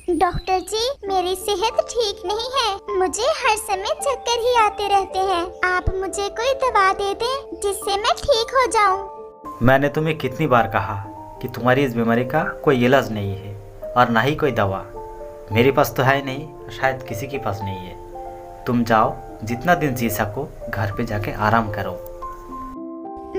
Doctor जी, मेरी सेहत ठीक नहीं है। मुझे हर समय चक्कर ही आते रहते हैं। आप मुझे कोई दवा दे दें जिससे मैं ठीक हो जाऊं। मैंने तुम्हें कितनी बार कहा कि तुम्हारी इस बीमारी का कोई इलाज नहीं है और ना ही कोई दवा। मेरे पास तो है नहीं, शायद किसी के पास नहीं है। तुम जाओ, जितना दिन जी सको घर पे जाके आराम करो।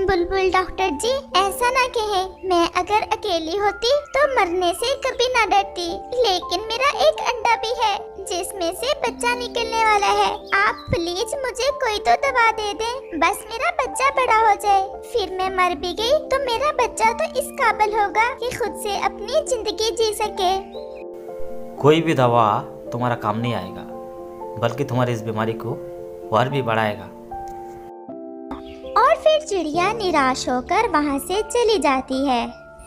बुलबुल डॉक्टर जी, ऐसा ना कहे। मैं अगर अकेली होती तो मरने से कभी ना डरती, लेकिन मेरा एक अंडा भी है जिसमें से बच्चा निकलने वाला है। आप प्लीज मुझे कोई तो दवा दे दें, बस मेरा बच्चा बड़ा हो जाए। फिर मैं मर भी गई तो मेरा बच्चा तो इस काबिल होगा कि खुद से अपनी जिंदगी जी सके। कोई भी दवा तुम्हारा काम नहीं आएगा, बल्कि तुम्हारी इस बीमारी को और भी बढ़ाएगा। और फिर चिड़िया निराश होकर वहाँ से चली जाती है।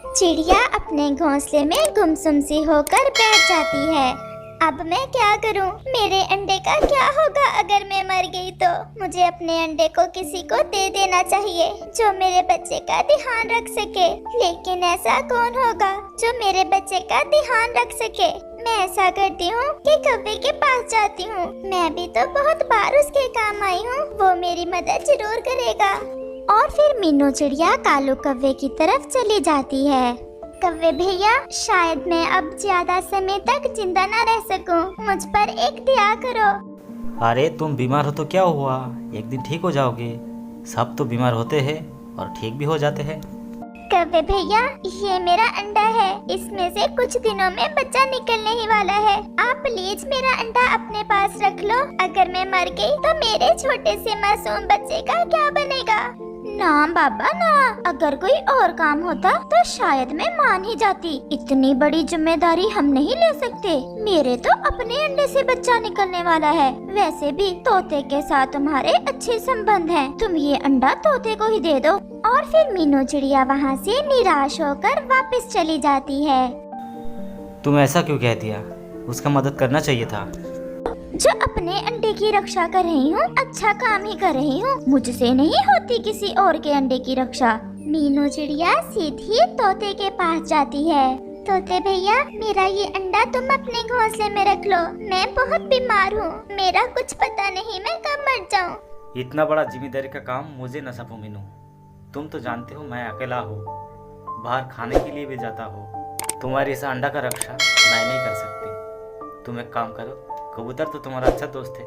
चिड़िया अपने घोंसले में गुमसुम सी होकर बैठ जाती है। अब मैं क्या करूं? मेरे अंडे का क्या होगा अगर मैं मर गई तो? मुझे अपने अंडे को किसी को दे देना चाहिए जो मेरे बच्चे का ध्यान रख सके। लेकिन ऐसा कौन होगा जो मेरे बच्चे का ध्यान रख सके? मैं ऐसा करती हूँ कि कव्वे के पास जाती हूँ। मैं भी तो बहुत बार उसके काम आई हूँ, वो मेरी मदद जरूर करेगा। और फिर मीनू चिड़िया कालू कव्वे की तरफ चली जाती है। कव्वे भैया, शायद मैं अब ज्यादा समय तक जिंदा न रह सकूं। मुझ पर एक दया करो। अरे तुम बीमार हो तो क्या हुआ, एक दिन ठीक हो जाओगे। सब तो बीमार होते हैं और ठीक भी हो जाते हैं। कव्वे भैया, ये मेरा अंडा है। इसमें से कुछ दिनों में बच्चा निकलने ही वाला है। आप प्लीज मेरा अंडा अपने पास रख लो। अगर मैं मर गई तो मेरे छोटे से मासूम बच्चे का क्या बनेगा? ना बाबा ना, अगर कोई और काम होता तो शायद मैं मान ही जाती। इतनी बड़ी जिम्मेदारी हम नहीं ले सकते। मेरे तो अपने अंडे से बच्चा निकलने वाला है। वैसे भी तोते के साथ तुम्हारे अच्छे संबंध हैं। तुम ये अंडा तोते को ही दे दो। और फिर मीनू चिड़िया वहाँ से निराश होकर वापस चली जाती है। तुम ऐसा क्यों कह दिया? उसका मदद करना चाहिए था। जो अपने अंडे की रक्षा कर रही हूँ, अच्छा काम ही कर रही हूँ। मुझसे नहीं होती किसी और के अंडे की रक्षा। मीनू चिड़िया सीधी तोते के पास जाती है। तोते भैया, मेरा ये अंडा तुम अपने घोंसले में रख लो। मैं बहुत बीमार हूँ, मेरा कुछ पता नहीं मैं कब मर जाऊँ। इतना बड़ा जिम्मेदारी का काम मुझे न सौंपो मीनू। तुम तो जानते हो मैं अकेला हूँ, बाहर खाने के लिए भी जाता हूँ। तुम्हारी इस अंडा का रक्षा मैं नहीं कर सकती। तुम एक काम करो, कबूतर तो तुम्हारा अच्छा दोस्त है।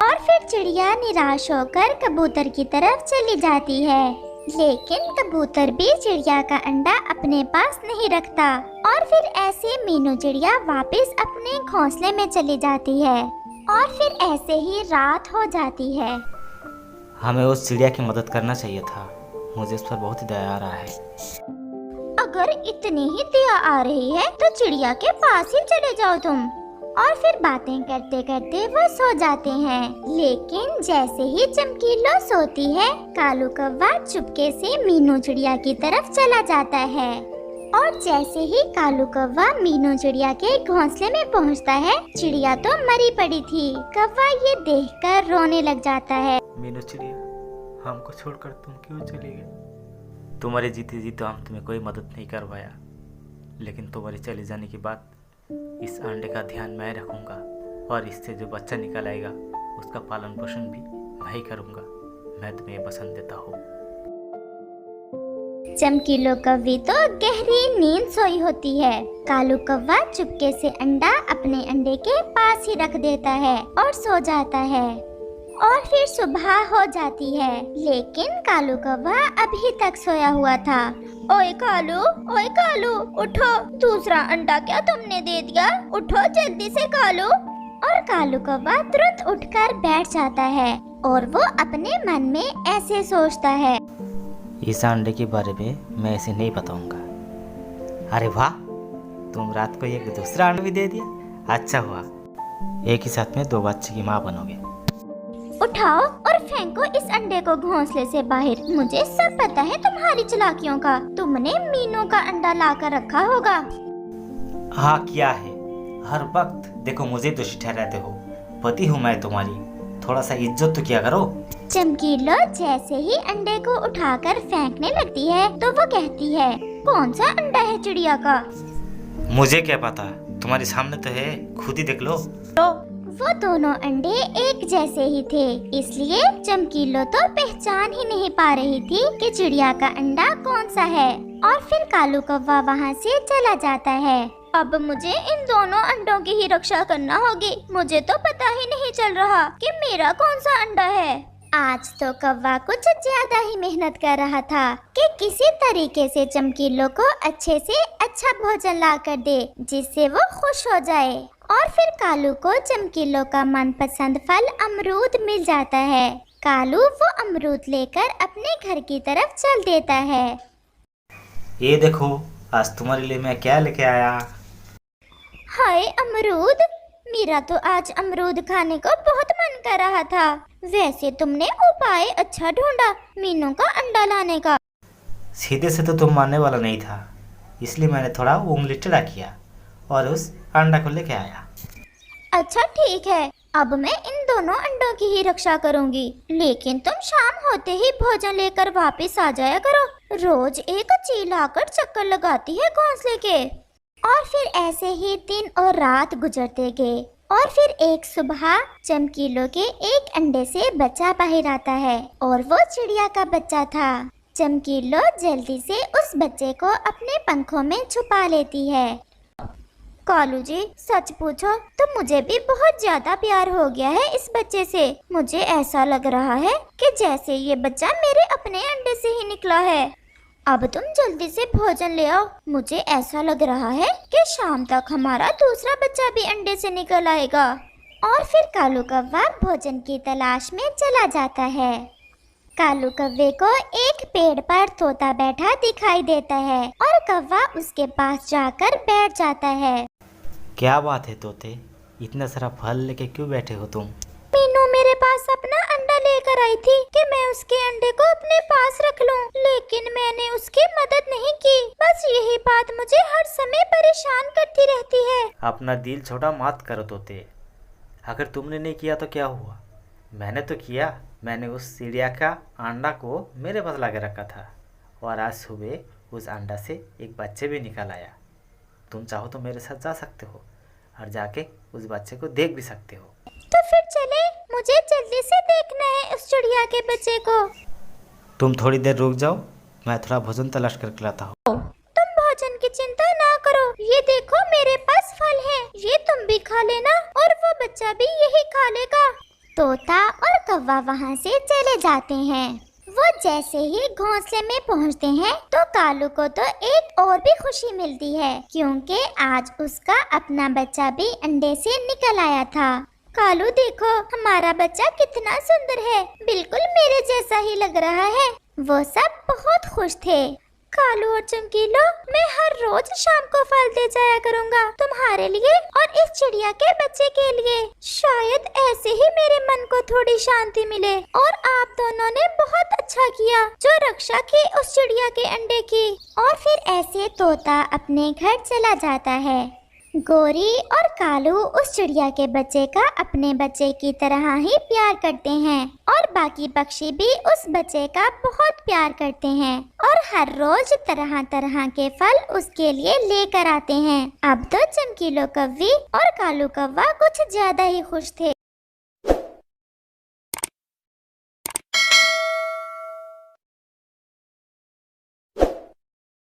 और फिर चिड़िया निराश होकर कबूतर की तरफ चली जाती है। लेकिन कबूतर भी चिड़िया का अंडा अपने पास नहीं रखता। और फिर ऐसे मीनू चिड़िया वापस अपने घोंसले में चली जाती है। और फिर ऐसे ही रात हो जाती है। हमें उस चिड़िया की मदद करना चाहिए था। मुझे इस पर बहुत ही दया आ रहा है। अगर इतनी ही दया आ रही है तो चिड़िया के पास ही चले जाओ तुम। और फिर बातें करते करते वो सो जाते हैं। लेकिन जैसे ही चमकीलो सोती है, कालू कौवा चुपके से मीनू चिड़िया की तरफ चला जाता है। और जैसे ही कालू कौवा मीनू चिड़िया के घोंसले में पहुंचता है, चिड़िया तो मरी पड़ी थी। कौवा ये देखकर रोने लग जाता है। मीनू चिड़िया, हमको छोड़कर तुम क्यों चली गई? तुम्हारे जीते जी तो हम तुम्हें कोई मदद नहीं कर पाया, लेकिन तुम्हारे चले जाने के बाद इस अंडे का ध्यान मैं रखूंगा और इससे जो बच्चा निकल आएगा उसका पालन पोषण भी मैं ही करूंगा। मैं तुम्हें पसंद देता हूँ। चमकीलो कौवी तो गहरी नींद सोई होती है। कालू कौवा चुपके से अंडा अपने अंडे के पास ही रख देता है और सो जाता है। और फिर सुबह हो जाती है, लेकिन कालू कौवा अभी तक सोया हुआ था। ओए कालू, उठो। दूसरा अंडा क्या तुमने दे दिया? उठो जल्दी से कालू। और कालू कौवा तुरंत उठकर बैठ जाता है और वो अपने मन में ऐसे सोचता है, इस अंडे के बारे में मैं इसे नहीं बताऊंगा। अरे वाह, तुम रात को एक दूसरा अंडा भी दे दिया। अच्छा हुआ, एक ही साथ में 2 बच्चे की माँ बनोगे। उठाओ और फेंको इस अंडे को घोंसले से बाहर। मुझे सब पता है तुम्हारी चालाकियों का। तुमने मीनू का अंडा लाकर रखा होगा। हाँ, क्या है, हर वक्त देखो मुझे दोषी ठहराते हो। पति हूँ मैं तुम्हारी, थोड़ा सा इज्जत तो किया करो। चमकीलो जैसे ही अंडे को उठाकर फेंकने लगती है तो वो कहती है, कौन सा अंडा है चिड़िया का? मुझे क्या पता, तुम्हारे सामने तो है, खुद ही देख लो। वो दोनों अंडे एक जैसे ही थे, इसलिए चमकीलो तो पहचान ही नहीं पा रही थी कि चिड़िया का अंडा कौन सा है। और फिर कालू कौवा वहाँ से चला जाता है। अब मुझे इन दोनों अंडों की ही रक्षा करना होगी। मुझे तो पता ही नहीं चल रहा कि मेरा कौन सा अंडा है। आज तो कौवा कुछ ज्यादा ही मेहनत कर रहा था कि किसी तरीके से चमकीलो को अच्छे से अच्छा भोजन ला कर दे, जिससे वो खुश हो जाए। और फिर कालू को चमकीलो का मनपसंद फल अमरूद मिल जाता है। कालू वो अमरूद लेकर अपने घर की तरफ चल देता है। ये देखो, आज तुम्हारे लिए मैं क्या लेके आया। हाय अमरूद, मेरा तो आज अमरूद खाने को बहुत मन कर रहा था। वैसे तुमने उपाय अच्छा ढूंढा मीनू का अंडा लाने का। सीधे से तो तुम मानने वाला नहीं था, इसलिए मैंने थोड़ा उंगली टेढ़ा किया और उस अंडा को लेके आया। अच्छा ठीक है, अब मैं इन दोनों अंडों की ही रक्षा करूंगी। लेकिन तुम शाम होते ही भोजन लेकर वापस आ जाया करो। रोज एक चील आकर चक्कर लगाती है घोंसले के। और फिर ऐसे ही दिन और रात गुजरते गए। और फिर एक सुबह चमकीलो के एक अंडे से बच्चा बाहर आता है और वो चिड़िया का बच्चा था। चमकीलो जल्दी से उस बच्चे को अपने पंखों में छुपा लेती है। कालू जी, सच पूछो तो मुझे भी बहुत ज्यादा प्यार हो गया है इस बच्चे से। मुझे ऐसा लग रहा है कि जैसे ये बच्चा मेरे अपने अंडे से ही निकला है। अब तुम जल्दी से भोजन ले आओ। मुझे ऐसा लग रहा है कि शाम तक हमारा दूसरा बच्चा भी अंडे से निकल आएगा। और फिर कालू कौवा भोजन की तलाश में चला जाता है। कालू कौवे को एक पेड़ पर तोता बैठा दिखाई देता है और कौवा उसके पास जाकर बैठ जाता है। क्या बात है तोते, इतना सारा फल लेके क्यों बैठे हो तुम? मीनू मेरे पास अपना अंडा लेकर आई थी कि मैं उसके अंडे को अपने पास रख लूं, लेकिन मैंने उसकी मदद नहीं की। बस यही बात मुझे हर समय परेशान करती रहती है। अपना दिल छोटा मत करो तोते। अगर तुमने नहीं किया तो क्या हुआ, मैंने तो किया। मैंने उस चिड़िया का अंडा को मेरे पास ला के रखा था और आज सुबह उस अंडा से एक बच्चे भी निकल आया। तुम चाहो तो मेरे साथ जा सकते हो और जाके उस बच्चे को देख भी सकते हो। तो फिर चले, मुझे जल्दी से देखना है उस चिड़िया के बच्चे को। तुम थोड़ी देर रुक जाओ, मैं थोड़ा भोजन तलाश करके लाता हूँ। तुम भोजन की चिंता ना करो, ये देखो मेरे पास फल है, ये तुम भी खा लेना और वो बच्चा भी यही खा लेगा। तोता और कौवा वहाँ से चले जाते हैं। वो जैसे ही घोंसले में पहुँचते हैं तो कालू को तो एक और भी खुशी मिलती है, क्योंकि आज उसका अपना बच्चा भी अंडे से निकल आया था। कालू देखो, हमारा बच्चा कितना सुंदर है, बिल्कुल मेरे जैसा ही लग रहा है। वो सब बहुत खुश थे। कालू और चमकीलो, मैं हर रोज शाम को फल दे जाया करूँगा तुम्हारे लिए और इस चिड़िया के बच्चे के लिए। शायद ऐसे ही मेरे मन को थोड़ी शांति मिले। और आप दोनों ने बहुत अच्छा किया जो रक्षा की उस चिड़िया के अंडे की। और फिर ऐसे तोता अपने घर चला जाता है। गोरी और कालू उस चिड़िया के बच्चे का अपने बच्चे की तरह ही प्यार करते हैं और बाकी पक्षी भी उस बच्चे का बहुत प्यार करते हैं और हर रोज तरह तरह के फल उसके लिए लेकर आते हैं। अब तो चमकीलो कौवी और कालू कौवा कुछ ज्यादा ही खुश थे।